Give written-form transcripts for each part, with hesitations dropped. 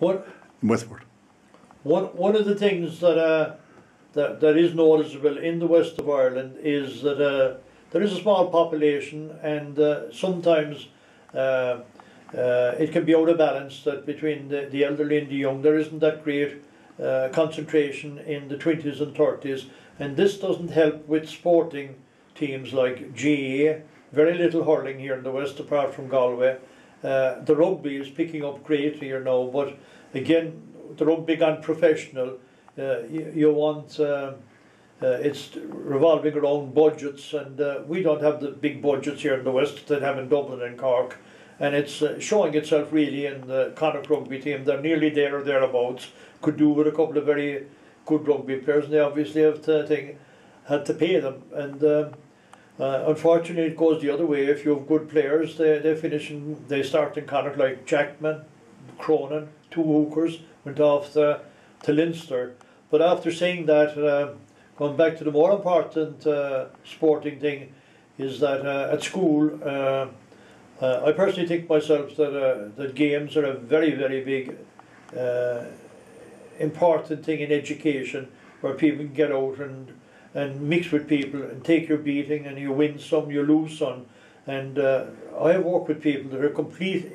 What? In Westport. One of the things that is noticeable in the west of Ireland is that there is a small population, and sometimes it can be out of balance that between the elderly and the young there isn't that great concentration in the 20s and 30s, and this doesn't help with sporting teams like GA. Very little hurling here in the west apart from Galway. The rugby is picking up great here now, but again, the rugby gone professional. You want it's revolving around budgets, and we don't have the big budgets here in the west that have in Dublin and Cork, and it's showing itself really in the Connacht rugby team. They're nearly there or thereabouts. Could do with a couple of very good rugby players, and they obviously had to pay them, and unfortunately it goes the other way. If you have good players, they start in Connacht, like Jackman, Cronin, two hookers went off to Leinster. But after saying that, going back to the more important sporting thing is that at school, I personally think myself that games are a very, very big important thing in education, where people can get out and mix with people and take your beating, and you win some, you lose some. And I have worked with people that are complete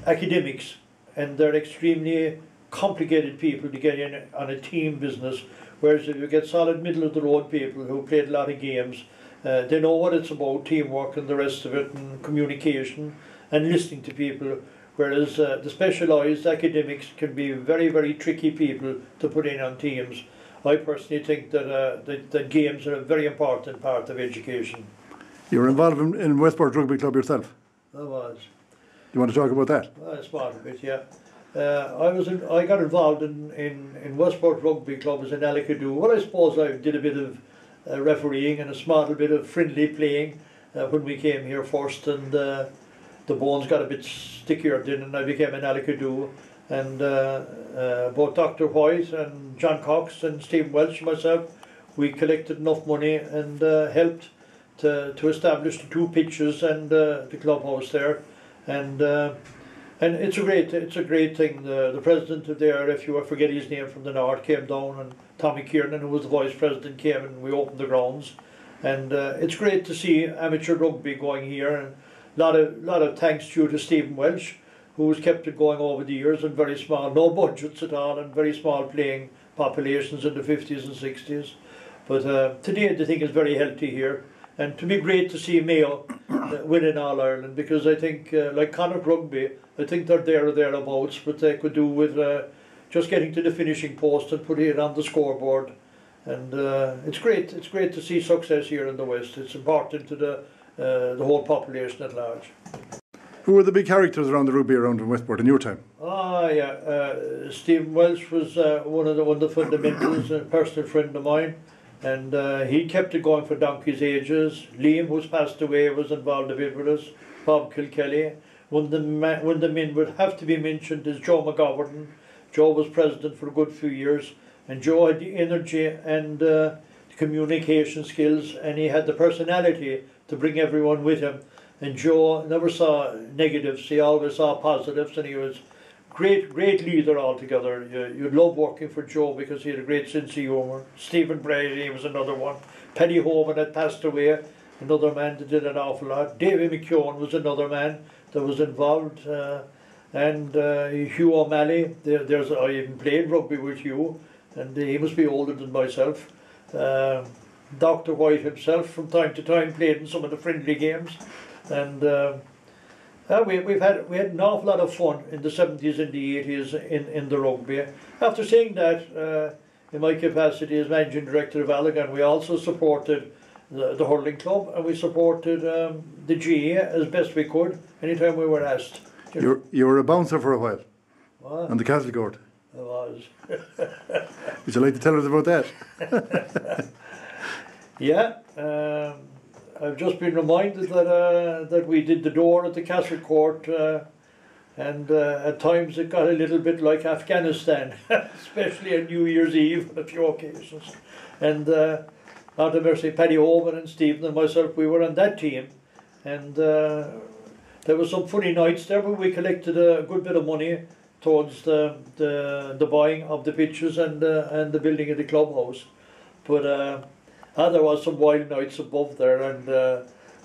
academics, and they're extremely complicated people to get in on a team business, whereas if you get solid middle of the road people who played a lot of games, they know what it's about, teamwork and the rest of it, and communication and listening to people, whereas the specialised academics can be very, very tricky people to put in on teams. I personally think that games are a very important part of education. You were involved in Westport Rugby Club yourself? I was. You want to talk about that? That's part of it, yeah. I got involved in Westport Rugby Club as an Alakadu. Well, I suppose I did a bit of refereeing and a small bit of friendly playing when we came here first, and the bones got a bit stickier then, and I became an Alakadu. And both Dr. White and John Cox and Stephen Welch and myself, we collected enough money and helped to establish the two pitches and the clubhouse there, and it's a great thing. The president of the RFU, I forget his name, from the north, came down, and Tommy Kiernan, who was the vice president, came, and we opened the grounds, and it's great to see amateur rugby going here, and a lot of thanks due to Stephen Welch, who has kept it going over the years, and very small, no budgets at all, and very small playing populations in the 50s and 60s. But today the thing is very healthy here, and to be great to see Mayo winning All Ireland, because I think, like Connacht Rugby, I think they're there or thereabouts, but they could do with just getting to the finishing post and putting it on the scoreboard. And it's great to see success here in the West. It's important to the whole population at large. Who were the big characters around the rugby around in Westport in your time? Stephen Welch was one of the fundamentals, a personal friend of mine, and he kept it going for donkey's ages. Liam, who's passed away, was involved a bit with us. Bob Kilkelly. One of the men would have to be mentioned is Joe McGovern. Joe was president for a good few years, and Joe had the energy and the communication skills, and he had the personality to bring everyone with him. And Joe never saw negatives, he always saw positives, and he was great leader altogether. You'd love working for Joe because he had a great sense of humour. Stephen Brady was another one. Paddy Homan had passed away, another man that did an awful lot. Davy McKeown was another man that was involved, and Hugh O'Malley. I even played rugby with Hugh, and he must be older than myself. Dr. White himself from time to time played in some of the friendly games. And we had an awful lot of fun in the 70s and the 80s in the rugby. After saying that, in my capacity as managing director of Allagan, we also supported the hurling club, and we supported the GA as best we could anytime we were asked. You were a bouncer for a while on the Castle Court. I was. Would you like to tell us about that? Yeah. I've just been reminded that we did the door at the Castle Court, and at times it got a little bit like Afghanistan, especially on New Year's Eve on a few occasions. And out of mercy, Paddy Homan and Stephen and myself, we were on that team, and there were some funny nights there, but we collected a good bit of money towards the buying of the pitches and the building of the clubhouse. But there was some wild nights above there, and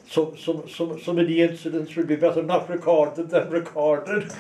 some of the incidents would be better not recorded than recorded.